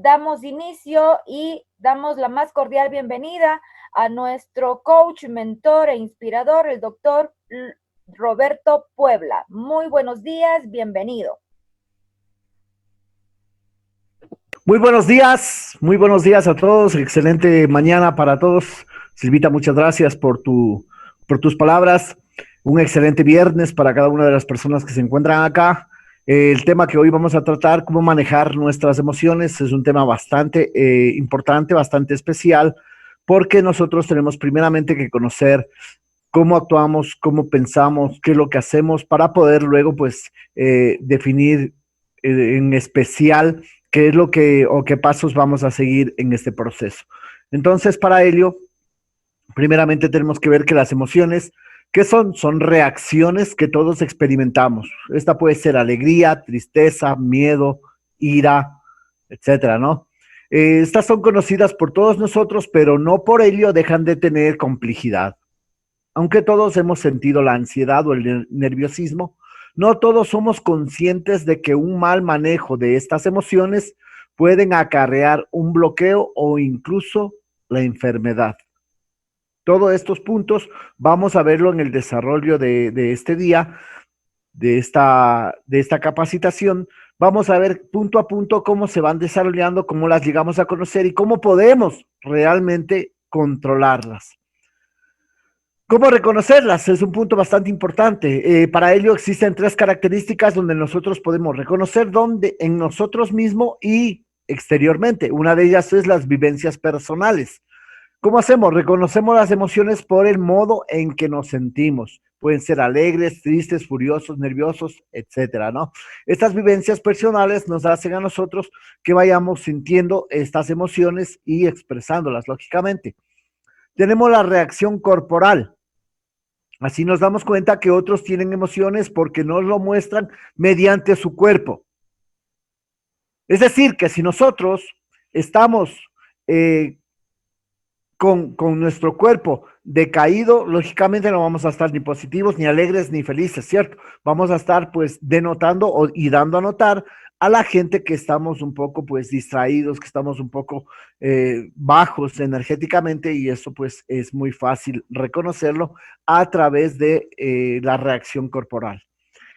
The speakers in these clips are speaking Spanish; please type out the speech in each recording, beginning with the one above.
damos inicio y damos la más cordial bienvenida a nuestro coach, mentor e inspirador, el doctor Roberto Puebla. Muy buenos días, bienvenido. Muy buenos días a todos, excelente mañana para todos. Silvita, muchas gracias por tus palabras. Un excelente viernes para cada una de las personas que se encuentran acá. El tema que hoy vamos a tratar, cómo manejar nuestras emociones, es un tema bastante importante, bastante especial, porque nosotros tenemos primeramente que conocer cómo actuamos, cómo pensamos, qué es lo que hacemos para poder luego pues definir en especial qué es lo que o qué pasos vamos a seguir en este proceso. Entonces, para ello, primeramente tenemos que ver que las emociones, ¿qué son? Son reacciones que todos experimentamos. Esta puede ser alegría, tristeza, miedo, ira, etcétera, ¿no? Estas son conocidas por todos nosotros, pero no por ello dejan de tener complejidad. Aunque todos hemos sentido la ansiedad o el nerviosismo, no todos somos conscientes de que un mal manejo de estas emociones pueden acarrear un bloqueo o incluso la enfermedad. Todos estos puntos vamos a verlo en el desarrollo de este día, de esta capacitación. Vamos a ver punto a punto cómo se van desarrollando, cómo las llegamos a conocer y cómo podemos realmente controlarlas. ¿Cómo reconocerlas? Es un punto bastante importante. Para ello existen tres características donde nosotros podemos reconocer dónde en nosotros mismos y exteriormente. Una de ellas es las vivencias personales. ¿Cómo hacemos? Reconocemos las emociones por el modo en que nos sentimos. Pueden ser alegres, tristes, furiosos, nerviosos, etcétera, ¿no? Estas vivencias personales nos hacen a nosotros que vayamos sintiendo estas emociones y expresándolas, lógicamente. Tenemos la reacción corporal. Así nos damos cuenta que otros tienen emociones porque nos lo muestran mediante su cuerpo. Es decir, que si nosotros estamos eh, con nuestro cuerpo decaído, lógicamente no vamos a estar ni positivos, ni alegres, ni felices, ¿cierto? Vamos a estar pues denotando y dando a notar a la gente que estamos un poco pues distraídos, que estamos un poco bajos energéticamente y eso pues es muy fácil reconocerlo a través de la reacción corporal.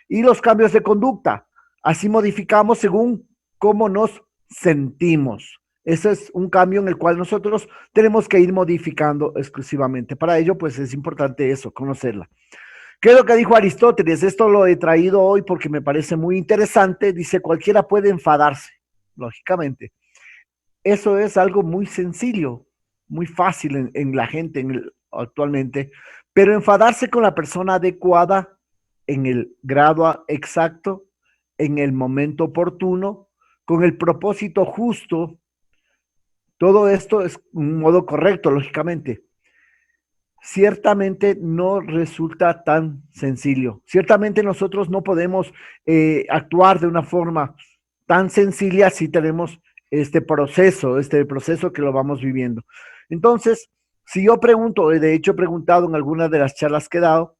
Y los cambios de conducta, así modificamos según cómo nos sentimos. Ese es un cambio en el cual nosotros tenemos que ir modificando exclusivamente. Para ello, pues es importante eso, conocerla. ¿Qué es lo que dijo Aristóteles? Esto lo he traído hoy porque me parece muy interesante. Dice, cualquiera puede enfadarse, lógicamente. Eso es algo muy sencillo, muy fácil en la gente actualmente, pero enfadarse con la persona adecuada en el grado exacto, en el momento oportuno, con el propósito justo, todo esto es un modo correcto, lógicamente. Ciertamente no resulta tan sencillo. Ciertamente nosotros no podemos actuar de una forma tan sencilla si tenemos este proceso que lo vamos viviendo. Entonces, si yo pregunto, de hecho he preguntado en algunas de las charlas que he dado,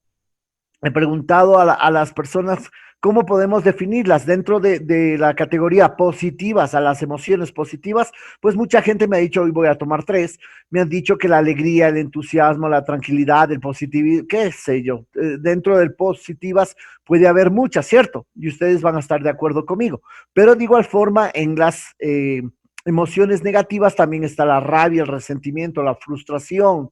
he preguntado a las personas cómo podemos definirlas dentro de la categoría positivas, a las emociones positivas, pues mucha gente me ha dicho, hoy voy a tomar tres, me han dicho que la alegría, el entusiasmo, la tranquilidad, el positivismo, qué sé yo, dentro del positivas puede haber muchas, ¿cierto? Y ustedes van a estar de acuerdo conmigo, pero de igual forma en las emociones negativas también está la rabia, el resentimiento, la frustración,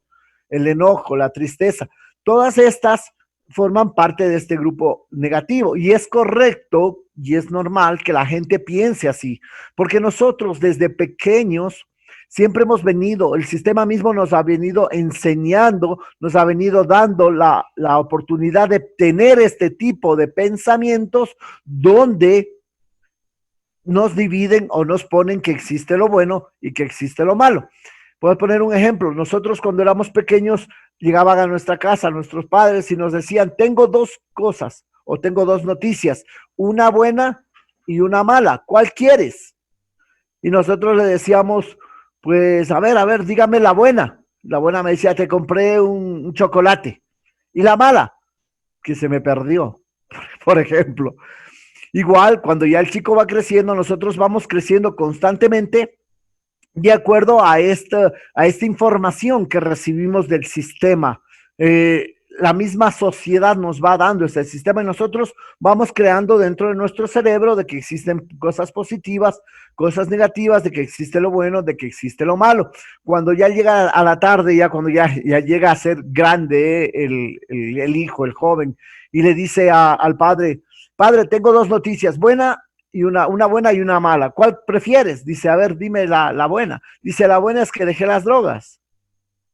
el enojo, la tristeza, todas estas forman parte de este grupo negativo. Y es correcto y es normal que la gente piense así, porque nosotros desde pequeños siempre hemos venido, el sistema mismo nos ha venido enseñando, nos ha venido dando la oportunidad de tener este tipo de pensamientos donde nos dividen o nos ponen que existe lo bueno y que existe lo malo. Puedo poner un ejemplo. Nosotros cuando éramos pequeños llegaban a nuestra casa nuestros padres y nos decían, tengo dos cosas o tengo dos noticias, una buena y una mala. ¿Cuál quieres? Y nosotros le decíamos, pues a ver, dígame la buena. La buena me decía, te compré un chocolate. Y la mala, que se me perdió, por ejemplo. Igual, cuando ya el chico va creciendo, nosotros vamos creciendo constantemente de acuerdo a esta información que recibimos del sistema. La misma sociedad nos va dando ese sistema y nosotros vamos creando dentro de nuestro cerebro de que existen cosas positivas, cosas negativas, de que existe lo bueno, de que existe lo malo. Cuando ya llega a la tarde, ya cuando ya llega a ser grande el hijo, el joven, y le dice al padre, padre, tengo dos noticias, buena y una buena y una mala. ¿Cuál prefieres? Dice, a ver, dime la buena. Dice, la buena es que dejé las drogas.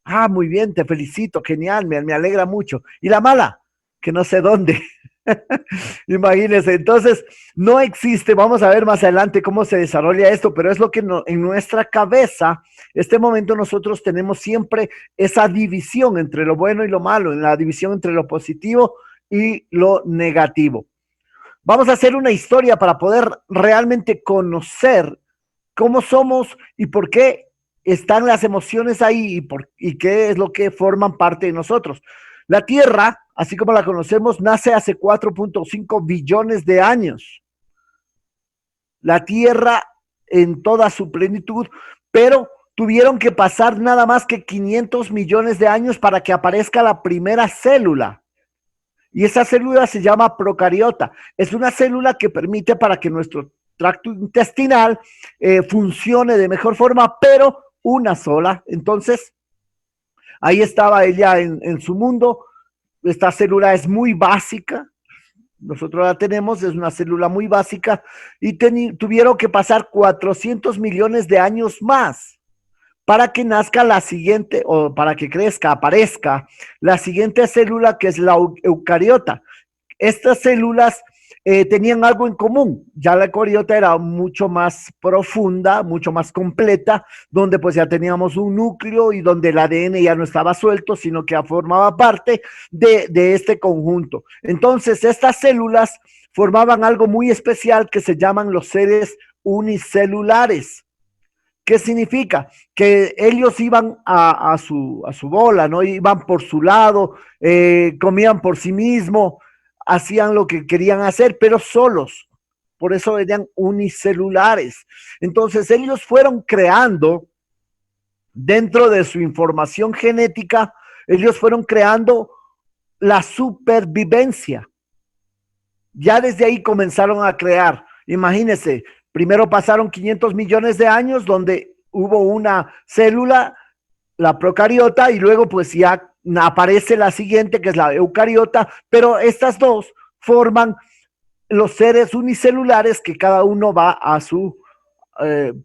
Ah, muy bien, te felicito, genial, me alegra mucho. ¿Y la mala? Que no sé dónde. Imagínense, entonces no existe, vamos a ver más adelante cómo se desarrolla esto, pero es lo que en nuestra cabeza, este momento nosotros tenemos siempre esa división entre lo bueno y lo malo, en la división entre lo positivo y lo negativo. Vamos a hacer una historia para poder realmente conocer cómo somos y por qué están las emociones ahí y qué es lo que forman parte de nosotros. La Tierra, así como la conocemos, nace hace 4.5 billones de años. La Tierra en toda su plenitud, pero tuvieron que pasar nada más que 500 millones de años para que aparezca la primera célula. Y esa célula se llama procariota. Es una célula que permite para que nuestro tracto intestinal funcione de mejor forma, pero una sola. Entonces, ahí estaba ella en su mundo. Esta célula es muy básica. Nosotros la tenemos, es una célula muy básica y tuvieron que pasar 400 millones de años más para que nazca la siguiente, o para que crezca, aparezca la siguiente célula, que es la eucariota. Estas células tenían algo en común. Ya la eucariota era mucho más profunda, mucho más completa, donde pues ya teníamos un núcleo y donde el ADN ya no estaba suelto, sino que ya formaba parte de este conjunto. Entonces, estas células formaban algo muy especial que se llaman los seres unicelulares. ¿Qué significa? Que ellos iban a su bola, ¿no? Iban por su lado, comían por sí mismos, hacían lo que querían hacer, pero solos. Por eso eran unicelulares. Entonces ellos fueron creando, dentro de su información genética, ellos fueron creando la supervivencia. Ya desde ahí comenzaron a crear. Imagínense, primero pasaron 500 millones de años donde hubo una célula, la procariota, y luego pues ya aparece la siguiente, que es la eucariota, pero estas dos forman los seres unicelulares que cada uno va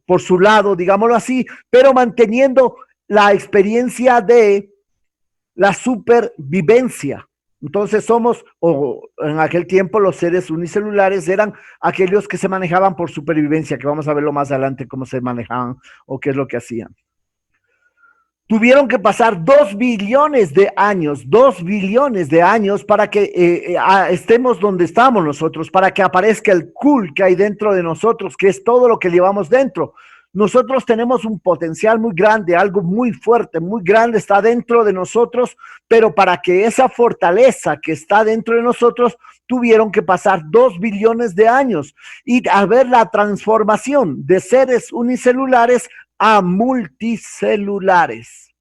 por su lado, digámoslo así, pero manteniendo la experiencia de la supervivencia. Entonces somos, o en aquel tiempo los seres unicelulares eran aquellos que se manejaban por supervivencia, que vamos a verlo más adelante cómo se manejaban o qué es lo que hacían. Tuvieron que pasar 2 billones de años, 2 billones de años para que estemos donde estamos nosotros, para que aparezca el cool que hay dentro de nosotros, que es todo lo que llevamos dentro. Nosotros tenemos un potencial muy grande, algo muy fuerte, muy grande está dentro de nosotros, pero para que esa fortaleza que está dentro de nosotros tuvieron que pasar 2 billones de años y a ver la transformación de seres unicelulares a multicelulares.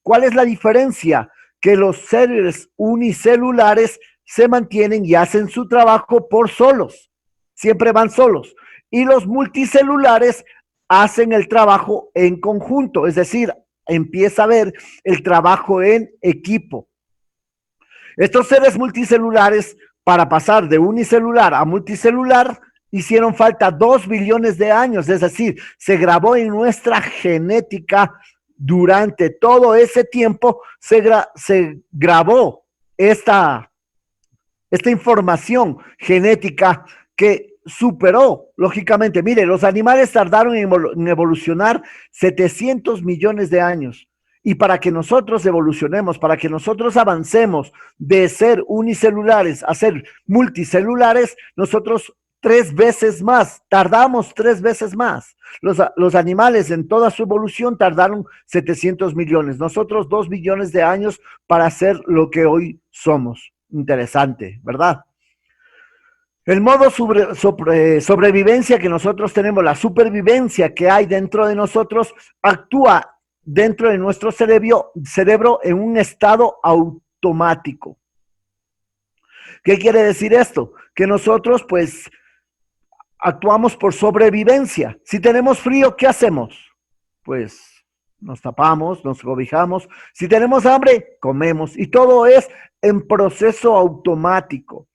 ¿Cuál es la diferencia? Que los seres unicelulares se mantienen y hacen su trabajo por solos, siempre van solos, y los multicelulares hacen el trabajo en conjunto, es decir, empieza a ver el trabajo en equipo. Estos seres multicelulares, para pasar de unicelular a multicelular, hicieron falta 2 billones de años, es decir, se grabó en nuestra genética durante todo ese tiempo, se grabó esta información genética que superó, lógicamente. Mire, los animales tardaron en evolucionar 700 millones de años. Y para que nosotros evolucionemos, para que nosotros avancemos de ser unicelulares a ser multicelulares, nosotros 3 veces más, tardamos 3 veces más. Los animales en toda su evolución tardaron 700 millones, nosotros 2 billones de años para ser lo que hoy somos. Interesante, ¿verdad? El modo sobrevivencia que nosotros tenemos, la supervivencia que hay dentro de nosotros, actúa dentro de nuestro cerebro en un estado automático. ¿Qué quiere decir esto? Que nosotros pues actuamos por sobrevivencia. Si tenemos frío, ¿qué hacemos? Pues nos tapamos, nos cobijamos. Si tenemos hambre, comemos. Y todo es en proceso automático.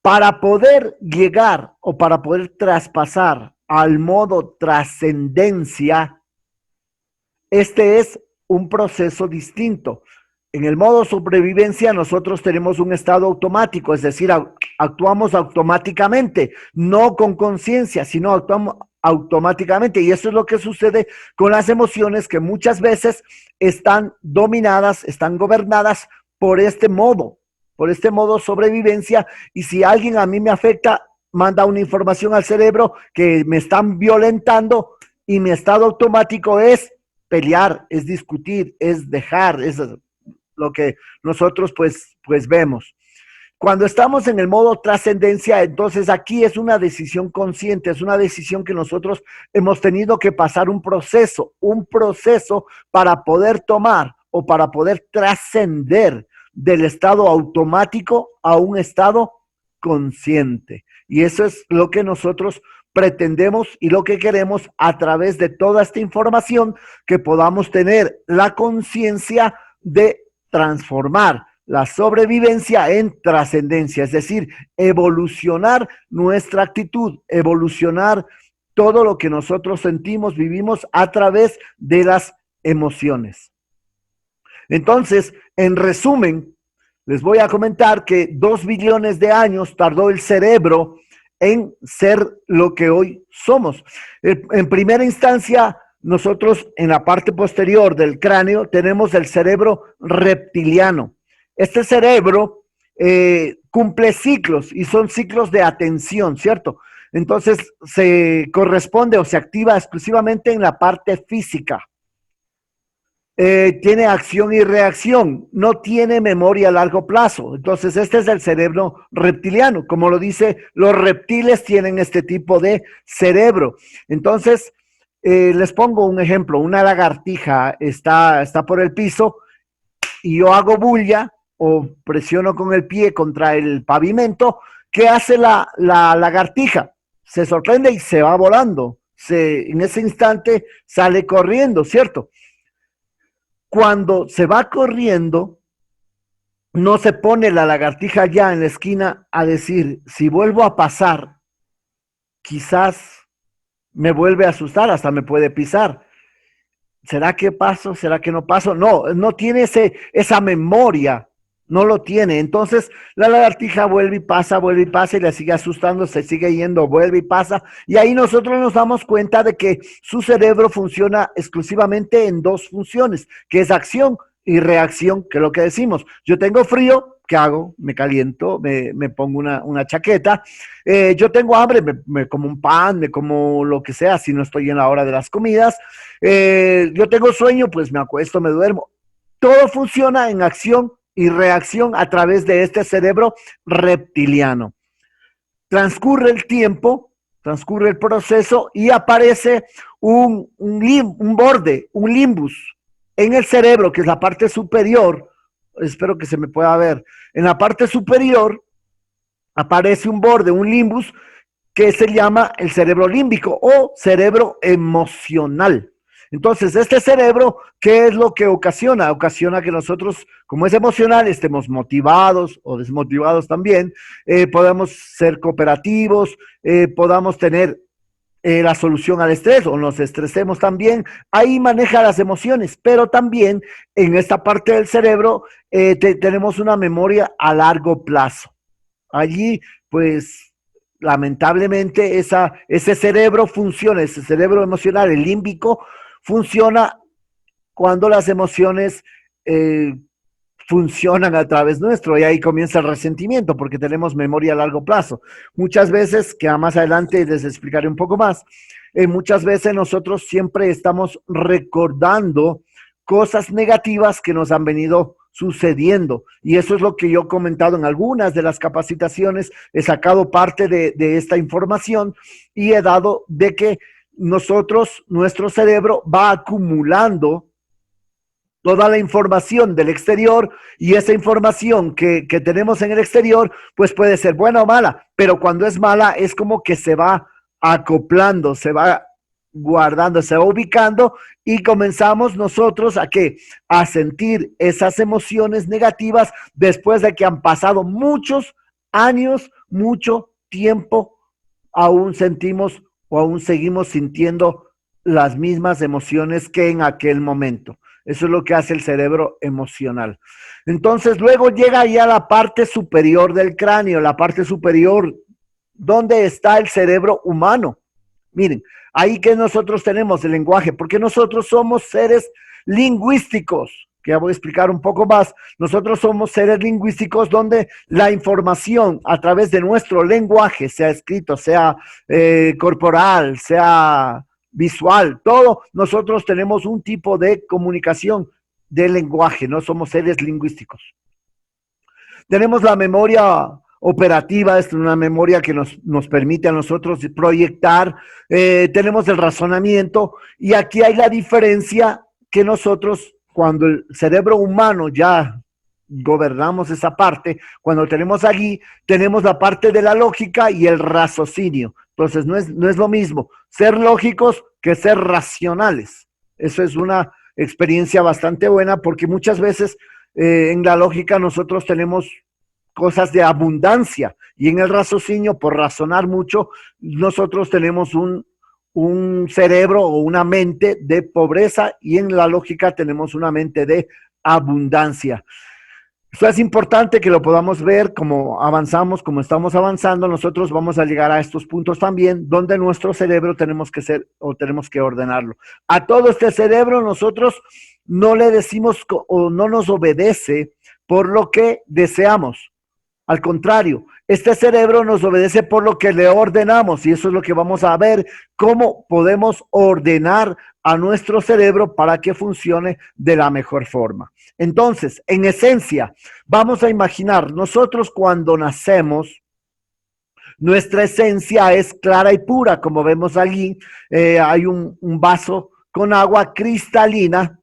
Para poder llegar o para poder traspasar al modo trascendencia, este es un proceso distinto. En el modo sobrevivencia nosotros tenemos un estado automático, es decir, actuamos automáticamente, no con conciencia, sino actuamos automáticamente. Y eso es lo que sucede con las emociones, que muchas veces están dominadas, están gobernadas por este modo sobrevivencia. Y si alguien a mí me afecta, manda una información al cerebro que me están violentando, y mi estado automático es pelear, es discutir, es dejar, es lo que nosotros pues vemos. Cuando estamos en el modo trascendencia, entonces aquí es una decisión consciente, es una decisión que nosotros hemos tenido que pasar un proceso para poder tomar o para poder trascender del estado automático a un estado consciente. Y eso es lo que nosotros pretendemos y lo que queremos a través de toda esta información, que podamos tener la conciencia de transformar la sobrevivencia en trascendencia, es decir, evolucionar nuestra actitud, evolucionar todo lo que nosotros sentimos, vivimos a través de las emociones. Entonces, en resumen, les voy a comentar que 2 billones de años tardó el cerebro en ser lo que hoy somos. En primera instancia, nosotros en la parte posterior del cráneo tenemos el cerebro reptiliano. Este cerebro cumple ciclos, y son ciclos de atención, ¿cierto? Entonces se corresponde o se activa exclusivamente en la parte física. Tiene acción y reacción, no tiene memoria a largo plazo. Entonces este es el cerebro reptiliano. Como lo dice, los reptiles tienen este tipo de cerebro. Entonces, les pongo un ejemplo. Una lagartija está por el piso y yo hago bulla o presiono con el pie contra el pavimento. ¿Qué hace la lagartija? Se sorprende y se va volando. En ese instante sale corriendo, ¿cierto? Cuando se va corriendo, no se pone la lagartija ya en la esquina a decir, si vuelvo a pasar, quizás me vuelve a asustar, hasta me puede pisar. ¿Será que paso? ¿Será que no paso? No, no tiene esa memoria, no lo tiene. Entonces la lagartija vuelve y pasa y le sigue asustando, se sigue yendo, vuelve y pasa. Y ahí nosotros nos damos cuenta de que su cerebro funciona exclusivamente en 2 funciones, que es acción y reacción, que es lo que decimos. Yo tengo frío, ¿qué hago? Me caliento, me pongo una chaqueta. Yo tengo hambre, me como un pan, me como lo que sea, si no estoy en la hora de las comidas. Yo tengo sueño, pues me acuesto, me duermo. Todo funciona en acción y reacción a través de este cerebro reptiliano. Transcurre el tiempo, transcurre el proceso y aparece un borde, un limbus en el cerebro, que es la parte superior. Espero que se me pueda ver. En la parte superior aparece un borde, un limbus, que se llama el cerebro límbico o cerebro emocional. Entonces, este cerebro, ¿qué es lo que ocasiona? Ocasiona que nosotros, como es emocional, estemos motivados o desmotivados también, podamos ser cooperativos, podamos tener la solución al estrés o nos estresemos también. Ahí maneja las emociones, pero también en esta parte del cerebro tenemos una memoria a largo plazo. Allí, pues, lamentablemente, ese cerebro funciona, ese cerebro emocional, el límbico, funciona cuando las emociones funcionan a través nuestro, y ahí comienza el resentimiento, porque tenemos memoria a largo plazo. Muchas veces, que más adelante les explicaré un poco más, muchas veces nosotros siempre estamos recordando cosas negativas que nos han venido sucediendo. Y eso es lo que yo he comentado en algunas de las capacitaciones, he sacado parte de esta información y he dado de que nuestro cerebro va acumulando toda la información del exterior y esa información que tenemos en el exterior, pues puede ser buena o mala, pero cuando es mala es como que se va acoplando, se va guardando, se va ubicando y comenzamos nosotros a qué, a sentir esas emociones negativas después de que han pasado muchos años, mucho tiempo, aún sentimos o aún seguimos sintiendo las mismas emociones que en aquel momento. Eso es lo que hace el cerebro emocional. Entonces, luego llega ya la parte superior del cráneo, la parte superior, donde está el cerebro humano. Miren, ahí que nosotros tenemos el lenguaje, porque nosotros somos seres lingüísticos, que ya voy a explicar un poco más. Nosotros somos seres lingüísticos donde la información a través de nuestro lenguaje, sea escrito, sea corporal, sea visual, todo, nosotros tenemos un tipo de comunicación de lenguaje, no somos seres lingüísticos. Tenemos la memoria operativa, es una memoria que nos permite a nosotros proyectar, tenemos el razonamiento y aquí hay la diferencia que nosotros, cuando el cerebro humano ya gobernamos esa parte, cuando tenemos allí, tenemos la parte de la lógica y el raciocinio. Entonces, no es lo mismo ser lógicos que ser racionales. Eso es una experiencia bastante buena porque muchas veces en la lógica nosotros tenemos cosas de abundancia y en el raciocinio, por razonar mucho, nosotros tenemos un cerebro o una mente de pobreza y en la lógica tenemos una mente de abundancia. Esto es importante que lo podamos ver como avanzamos, como estamos avanzando, nosotros vamos a llegar a estos puntos también donde nuestro cerebro tenemos que ser o tenemos que ordenarlo. A todo este cerebro nosotros no le decimos o no nos obedece por lo que deseamos. Al contrario, este cerebro nos obedece por lo que le ordenamos y eso es lo que vamos a ver, cómo podemos ordenar a nuestro cerebro para que funcione de la mejor forma. Entonces, en esencia, vamos a imaginar, nosotros cuando nacemos, nuestra esencia es clara y pura, como vemos allí, hay un vaso con agua cristalina.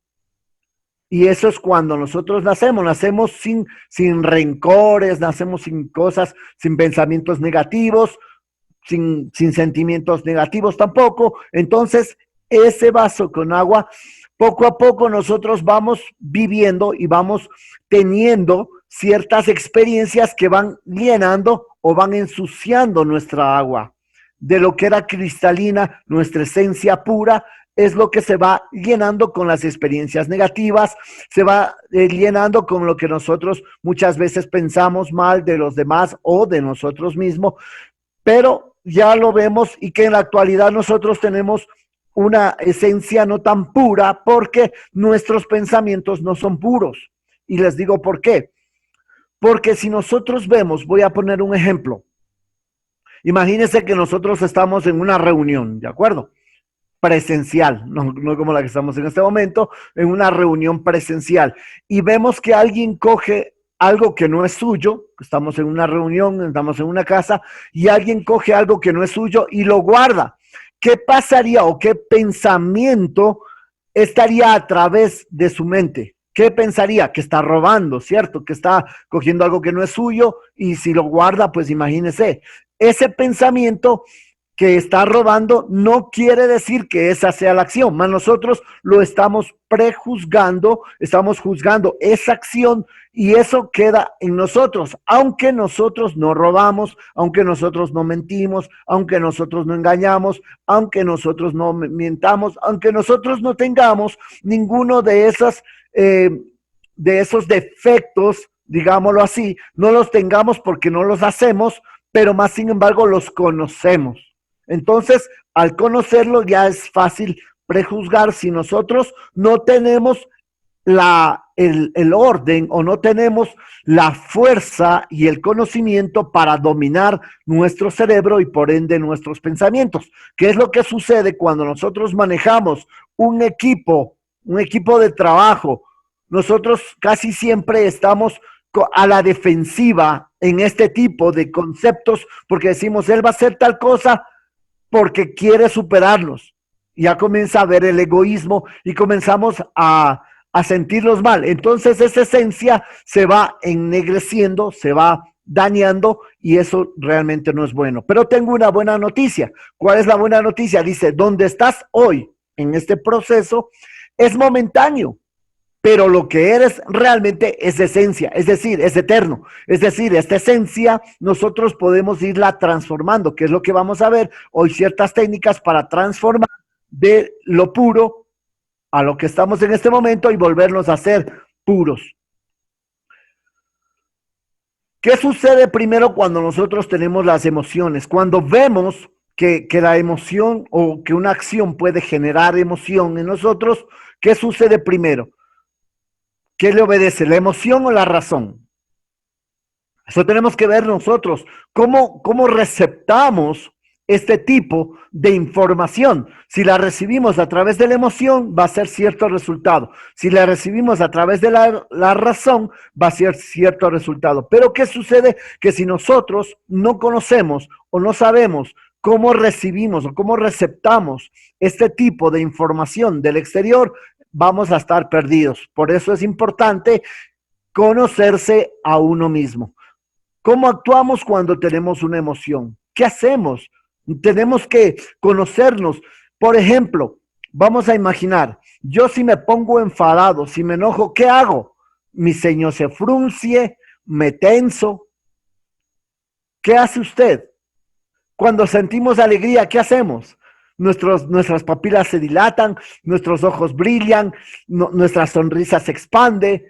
Y eso es cuando nosotros nacemos sin rencores, nacemos sin cosas, sin pensamientos negativos, sin sentimientos negativos tampoco. Entonces, ese vaso con agua, poco a poco nosotros vamos viviendo y vamos teniendo ciertas experiencias que van llenando o van ensuciando nuestra agua. De lo que era cristalina, nuestra esencia pura, es lo que se va llenando con las experiencias negativas, se va llenando con lo que nosotros muchas veces pensamos mal de los demás o de nosotros mismos, pero ya lo vemos y que en la actualidad nosotros tenemos una esencia no tan pura porque nuestros pensamientos no son puros. Y les digo por qué. Porque si nosotros vemos, voy a poner un ejemplo, imagínense que nosotros estamos en una reunión, ¿de acuerdo? Presencial, no como la que estamos en este momento, en una reunión presencial, y vemos que alguien coge algo que no es suyo, estamos en una reunión, estamos en una casa, y alguien coge algo que no es suyo y lo guarda. ¿Qué pasaría o qué pensamiento estaría a través de su mente? ¿Qué pensaría? Que está robando, ¿cierto? Que está cogiendo algo que no es suyo y si lo guarda, pues imagínese. Ese pensamiento que está robando no quiere decir que esa sea la acción, más nosotros lo estamos prejuzgando, estamos juzgando esa acción y eso queda en nosotros, aunque nosotros no robamos, aunque nosotros no mentimos, aunque nosotros no engañamos, aunque nosotros no mientamos, aunque nosotros no tengamos ninguno de esos defectos, digámoslo así, no los tengamos porque no los hacemos, pero más sin embargo los conocemos. Entonces, al conocerlo ya es fácil prejuzgar si nosotros no tenemos el orden o no tenemos la fuerza y el conocimiento para dominar nuestro cerebro y por ende nuestros pensamientos. ¿Qué es lo que sucede cuando nosotros manejamos un equipo de trabajo nosotros casi siempre estamos a la defensiva en este tipo de conceptos porque decimos, él va a hacer tal cosa porque quiere superarnos. Ya comienza a ver el egoísmo y comenzamos a sentirlos mal. Entonces esa esencia se va ennegreciendo, se va dañando y eso realmente no es bueno. Pero tengo una buena noticia. ¿Cuál es la buena noticia? Dice, donde estás hoy en este proceso es momentáneo, pero lo que eres realmente es esencia, es decir, es eterno. Es decir, esta esencia nosotros podemos irla transformando, que es lo que vamos a ver hoy, ciertas técnicas para transformar de lo puro a lo que estamos en este momento y volvernos a ser puros. ¿Qué sucede primero cuando nosotros tenemos las emociones? Cuando vemos que la emoción o que una acción puede generar emoción en nosotros, ¿qué sucede primero? ¿Qué le obedece, la emoción o la razón? Eso tenemos que ver nosotros, cómo receptamos este tipo de información. Si la recibimos a través de la emoción, va a ser cierto resultado. Si la recibimos a través de la razón, va a ser cierto resultado. Pero ¿qué sucede? Que si nosotros no conocemos o no sabemos cómo recibimos o cómo receptamos este tipo de información del exterior, vamos a estar perdidos. Por eso es importante conocerse a uno mismo. ¿Cómo actuamos cuando tenemos una emoción? ¿Qué hacemos? Tenemos que conocernos. Por ejemplo, vamos a imaginar, yo si me pongo enfadado, si me enojo, ¿qué hago? Mi ceño se frunce, me tenso. ¿Qué hace usted? Cuando sentimos alegría, ¿qué hacemos? Nuestras papilas se dilatan, nuestros ojos brillan, nuestra sonrisa se expande,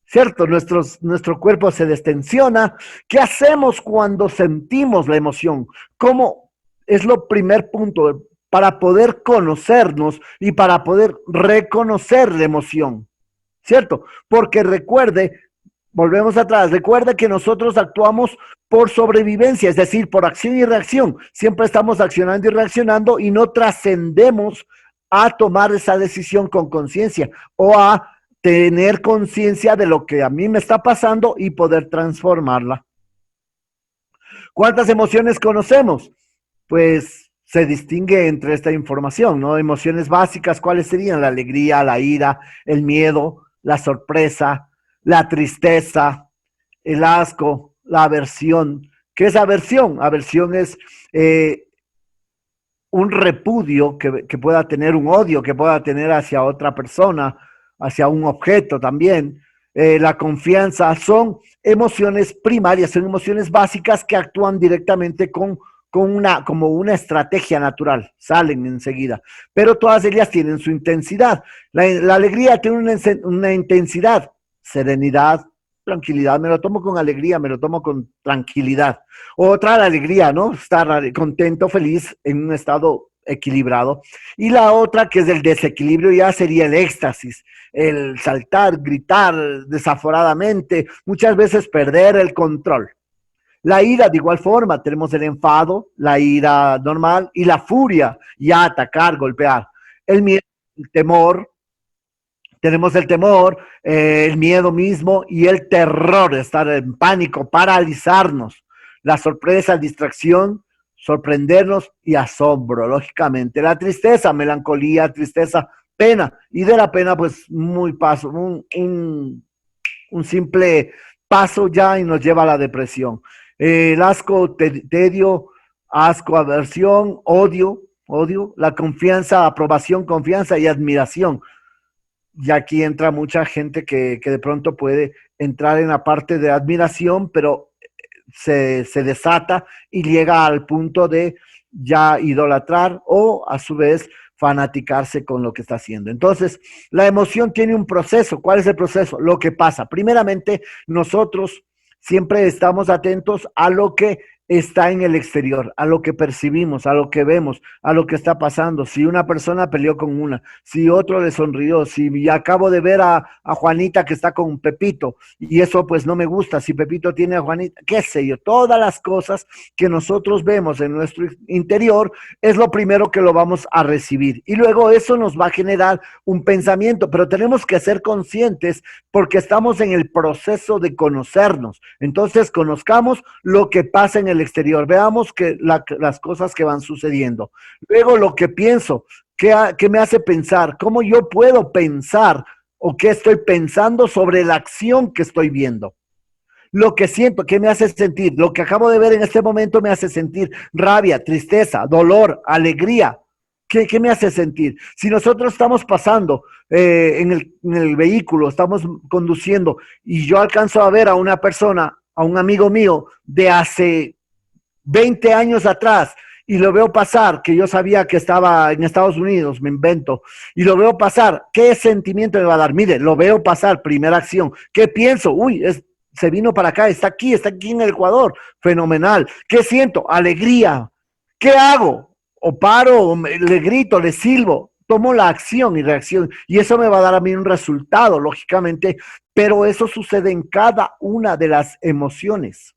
¿cierto? Nuestro cuerpo se destensiona. ¿Qué hacemos cuando sentimos la emoción? ¿Cómo es lo primer punto para poder conocernos y para poder reconocer la emoción? ¿Cierto? Porque recuerde, volvemos atrás, recuerde que nosotros actuamos por sobrevivencia, es decir, por acción y reacción. Siempre estamos accionando y reaccionando y no trascendemos a tomar esa decisión con conciencia o a tener conciencia de lo que a mí me está pasando y poder transformarla. ¿Cuántas emociones conocemos? Pues se distingue entre esta información, ¿no? Emociones básicas, ¿cuáles serían? La alegría, la ira, el miedo, la sorpresa, la tristeza, el asco, la aversión. ¿Qué es aversión? Aversión es un repudio que pueda tener, un odio que pueda tener hacia otra persona, hacia un objeto también. La confianza son emociones primarias, son emociones básicas que actúan directamente como una estrategia natural, salen enseguida, pero todas ellas tienen su intensidad. La alegría tiene una intensidad, serenidad, tranquilidad, me lo tomo con alegría, me lo tomo con tranquilidad. Otra, la alegría, ¿no? Estar contento, feliz, en un estado equilibrado. Y la otra, que es el desequilibrio, ya sería el éxtasis, el saltar, gritar desaforadamente, muchas veces perder el control. La ira, de igual forma, tenemos el enfado, la ira normal y la furia, ya atacar, golpear. El miedo, el temor, tenemos el miedo mismo y el terror, estar en pánico, paralizarnos. La sorpresa, distracción, sorprendernos y asombro, lógicamente. La tristeza, melancolía, tristeza, pena. Y de la pena, pues muy paso, un simple paso ya y nos lleva a la depresión. El asco, tedio, asco, aversión, odio, la confianza, aprobación, confianza y admiración. Y aquí entra mucha gente que de pronto puede entrar en la parte de admiración, pero se desata y llega al punto de ya idolatrar o a su vez fanaticarse con lo que está haciendo. Entonces, la emoción tiene un proceso. ¿Cuál es el proceso? Lo que pasa. Primeramente, nosotros siempre estamos atentos a lo que está en el exterior, a lo que percibimos, a lo que vemos, a lo que está pasando. Si una persona peleó con una, si otro le sonrió, si acabo de ver a Juanita que está con Pepito y eso pues no me gusta, si Pepito tiene a Juanita, qué sé yo, todas las cosas que nosotros vemos en nuestro interior es lo primero que lo vamos a recibir y luego eso nos va a generar un pensamiento, pero tenemos que ser conscientes porque estamos en el proceso de conocernos. Entonces, conozcamos lo que pasa en el exterior, veamos que las cosas que van sucediendo. Luego, lo que pienso, ¿qué me hace pensar? ¿Cómo yo puedo pensar o qué estoy pensando sobre la acción que estoy viendo? Lo que siento, ¿qué me hace sentir? Lo que acabo de ver en este momento me hace sentir rabia, tristeza, dolor, alegría. ¿Qué me hace sentir? Si nosotros estamos pasando en el vehículo, estamos conduciendo y yo alcanzo a ver a una persona, a un amigo mío de hace 20 años atrás y lo veo pasar, que yo sabía que estaba en Estados Unidos, me invento, y lo veo pasar, ¿qué sentimiento me va a dar? Mire, lo veo pasar, primera acción. ¿Qué pienso? Uy, se vino para acá, está aquí en el Ecuador, fenomenal. ¿Qué siento? Alegría. ¿Qué hago? O paro, le grito, le silbo, tomo la acción y reacción, y eso me va a dar a mí un resultado, lógicamente, pero eso sucede en cada una de las emociones.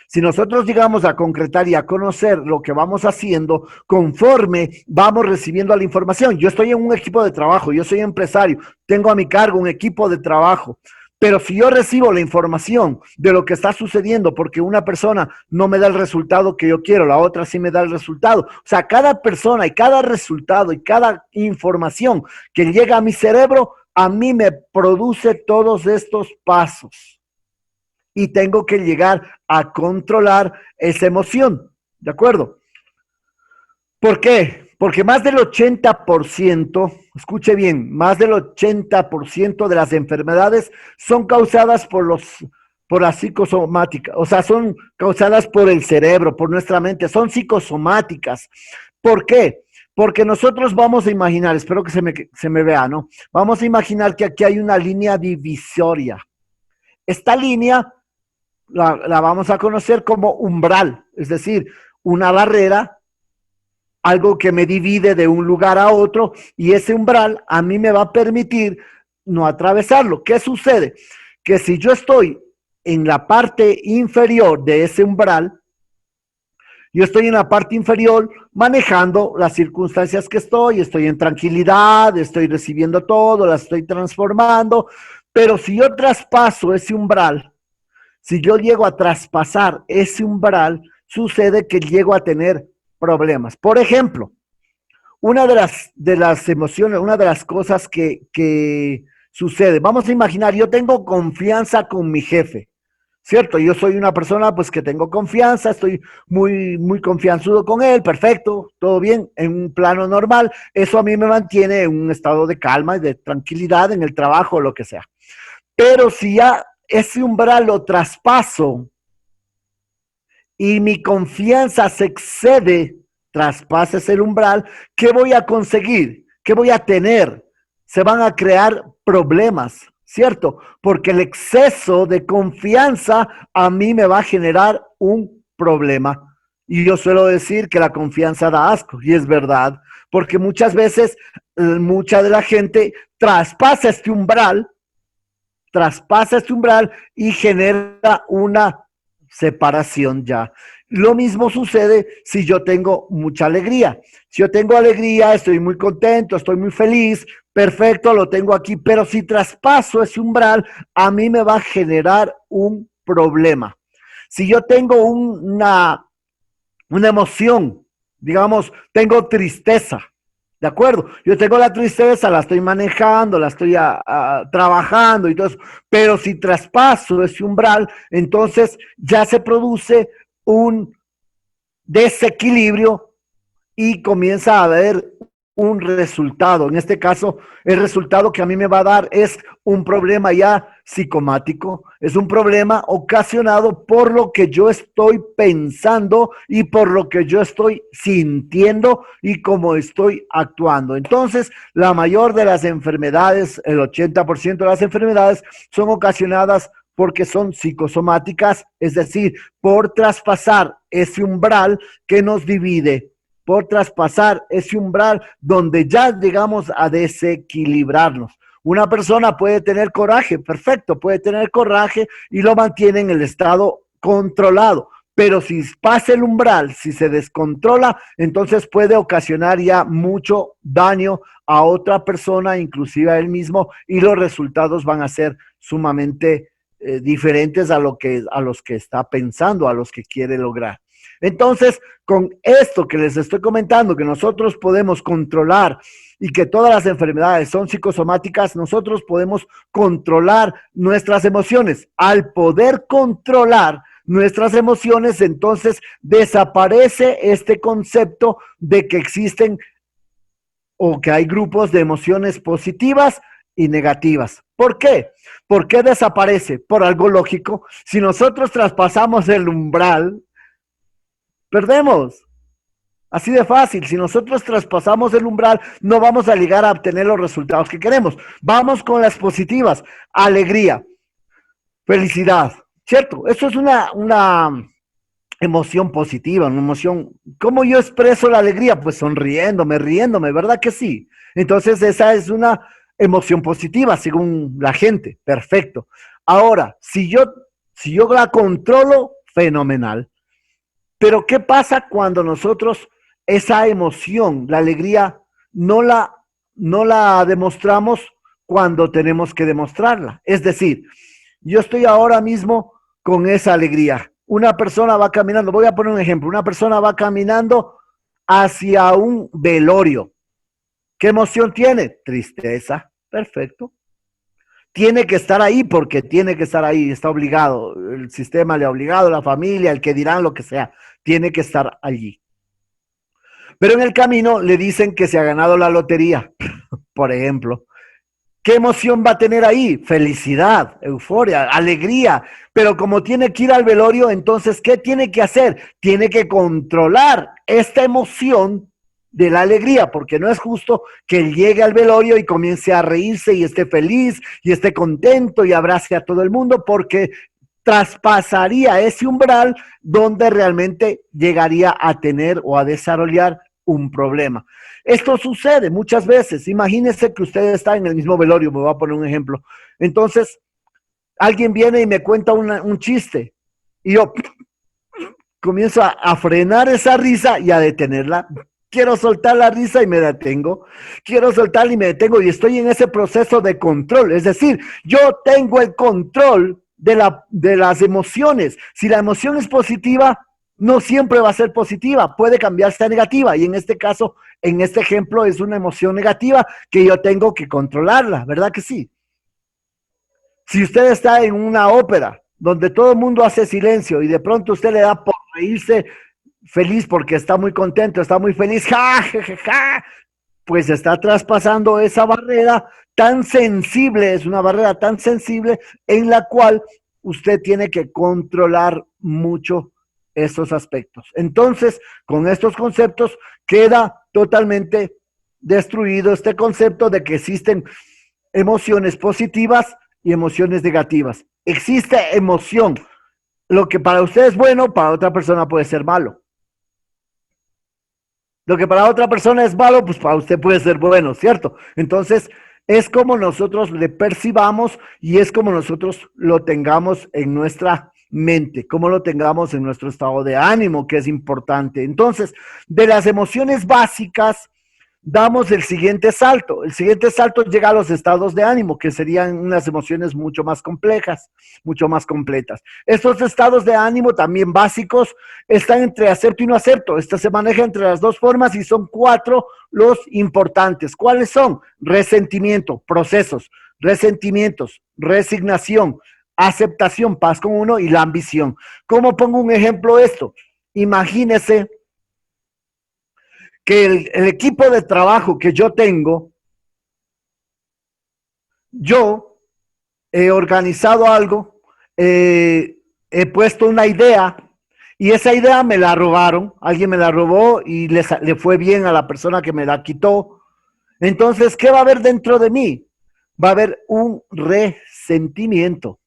Si nosotros llegamos a concretar y a conocer lo que vamos haciendo conforme vamos recibiendo la información, yo estoy en un equipo de trabajo, yo soy empresario, tengo a mi cargo un equipo de trabajo, pero si yo recibo la información de lo que está sucediendo porque una persona no me da el resultado que yo quiero, la otra sí me da el resultado, o sea, cada persona y cada resultado y cada información que llega a mi cerebro, a mí me produce todos estos pasos y tengo que llegar a controlar esa emoción, ¿de acuerdo? ¿Por qué? Porque más del 80%, escuche bien, más del 80% de las enfermedades son causadas por la psicosomática, o sea, son causadas por el cerebro, por nuestra mente, son psicosomáticas. ¿Por qué? Porque nosotros vamos a imaginar, espero que se me vea, ¿no? Vamos a imaginar que aquí hay una línea divisoria. Esta línea la vamos a conocer como umbral, es decir, una barrera, algo que me divide de un lugar a otro, y ese umbral a mí me va a permitir no atravesarlo. ¿Qué sucede? Que si yo estoy en la parte inferior de ese umbral, yo estoy en la parte inferior manejando las circunstancias que estoy en tranquilidad, estoy recibiendo todo, las estoy transformando, pero si yo traspaso ese umbral, si yo llego a traspasar ese umbral, sucede que llego a tener problemas. Por ejemplo, una de las emociones, una de las cosas que sucede, vamos a imaginar, yo tengo confianza con mi jefe, ¿cierto? Yo soy una persona pues que tengo confianza, estoy muy confianzudo con él, perfecto, todo bien, en un plano normal, eso a mí me mantiene en un estado de calma y de tranquilidad en el trabajo o lo que sea. Pero si ya ese umbral lo traspaso y mi confianza se excede, traspasa ese umbral, ¿qué voy a conseguir? ¿Qué voy a tener? Se van a crear problemas, ¿cierto? Porque el exceso de confianza a mí me va a generar un problema. Y yo suelo decir que la confianza da asco, y es verdad, porque muchas veces mucha de la gente traspasa este umbral y genera una separación ya. Lo mismo sucede si yo tengo mucha alegría. Si yo tengo alegría, estoy muy contento, estoy muy feliz, perfecto, lo tengo aquí, pero si traspaso ese umbral, a mí me va a generar un problema. Si yo tengo una emoción, digamos, tengo tristeza, ¿de acuerdo? Yo tengo la tristeza, la estoy manejando, la estoy trabajando y todo eso, pero si traspaso ese umbral, entonces ya se produce un desequilibrio y comienza a haber un resultado. En este caso, el resultado que a mí me va a dar es un problema ya psicomático, es un problema ocasionado por lo que yo estoy pensando y por lo que yo estoy sintiendo y cómo estoy actuando. Entonces, la mayor de las enfermedades, el 80% de las enfermedades son ocasionadas porque son psicosomáticas, es decir, por traspasar ese umbral que nos divide, por traspasar ese umbral donde ya llegamos a desequilibrarnos. Una persona puede tener coraje, perfecto, puede tener coraje y lo mantiene en el estado controlado, pero si pasa el umbral, si se descontrola, entonces puede ocasionar ya mucho daño a otra persona, inclusive a él mismo, y los resultados van a ser sumamente diferentes a los que está pensando, a los que quiere lograr. Entonces, con esto que les estoy comentando, que nosotros podemos controlar y que todas las enfermedades son psicosomáticas, nosotros podemos controlar nuestras emociones. Al poder controlar nuestras emociones, entonces desaparece este concepto de que existen o que hay grupos de emociones positivas y negativas. ¿Por qué? ¿Por qué desaparece? Por algo lógico. Si nosotros traspasamos el umbral, perdemos. Así de fácil. Si nosotros traspasamos el umbral, no vamos a llegar a obtener los resultados que queremos. Vamos con las positivas. Alegría, felicidad. ¿Cierto? Eso es una emoción positiva, una emoción. ¿Cómo yo expreso la alegría? Pues sonriéndome, riéndome, ¿verdad que sí? Entonces esa es una emoción positiva según la gente. Perfecto. Ahora, si yo la controlo, fenomenal. Pero ¿qué pasa cuando nosotros esa emoción, la alegría, no la demostramos cuando tenemos que demostrarla? Es decir, yo estoy ahora mismo con esa alegría. Una persona va caminando, voy a poner un ejemplo, una persona va caminando hacia un velorio. ¿Qué emoción tiene? Tristeza. Perfecto. Tiene que estar ahí porque tiene que estar ahí, está obligado. El sistema le ha obligado, la familia, el que dirán, lo que sea, tiene que estar allí. Pero en el camino le dicen que se ha ganado la lotería, por ejemplo. ¿Qué emoción va a tener ahí? Felicidad, euforia, alegría. Pero como tiene que ir al velorio, entonces, ¿qué tiene que hacer? Tiene que controlar esta emoción de la alegría, porque no es justo que él llegue al velorio y comience a reírse y esté feliz y esté contento y abrace a todo el mundo, porque traspasaría ese umbral donde realmente llegaría a tener o a desarrollar un problema. Esto sucede muchas veces. Imagínense que usted está en el mismo velorio, me voy a poner un ejemplo. Entonces, alguien viene y me cuenta un chiste y yo comienzo a frenar esa risa y a detenerla. Quiero soltar la risa y me detengo. Quiero soltar y me detengo y estoy en ese proceso de control. Es decir, yo tengo el control de las emociones. Si la emoción es positiva, no siempre va a ser positiva, puede cambiarse a negativa y en este caso, en este ejemplo, es una emoción negativa que yo tengo que controlarla, ¿verdad que sí? Si usted está en una ópera donde todo el mundo hace silencio y de pronto usted le da por reírse feliz porque está muy contento, está muy feliz, ja, ja, ja, ja, pues está traspasando esa barrera tan sensible, es una barrera tan sensible en la cual usted tiene que controlar mucho esos aspectos. Entonces, con estos conceptos queda totalmente destruido este concepto de que existen emociones positivas y emociones negativas. Existe emoción. Lo que para usted es bueno, para otra persona puede ser malo. Lo que para otra persona es malo, pues para usted puede ser bueno, ¿cierto? Entonces, es como nosotros le percibamos y es como nosotros lo tengamos en nuestra mente, como lo tengamos en nuestro estado de ánimo, que es importante. Entonces, de las emociones básicas, damos el siguiente salto. El siguiente salto llega a los estados de ánimo, que serían unas emociones mucho más complejas, mucho más completas. Estos estados de ánimo también básicos están entre acepto y no acepto. Esta se maneja entre las dos formas y son cuatro los importantes. ¿Cuáles son? Resentimiento, procesos, resentimientos, resignación, aceptación, paz con uno y la ambición. ¿Cómo pongo un ejemplo de esto? Imagínese que el equipo de trabajo que yo tengo, yo he organizado algo, he puesto una idea y esa idea me la robaron, alguien me la robó y le fue bien a la persona que me la quitó. Entonces, ¿qué va a haber dentro de mí? Va a haber un resentimiento.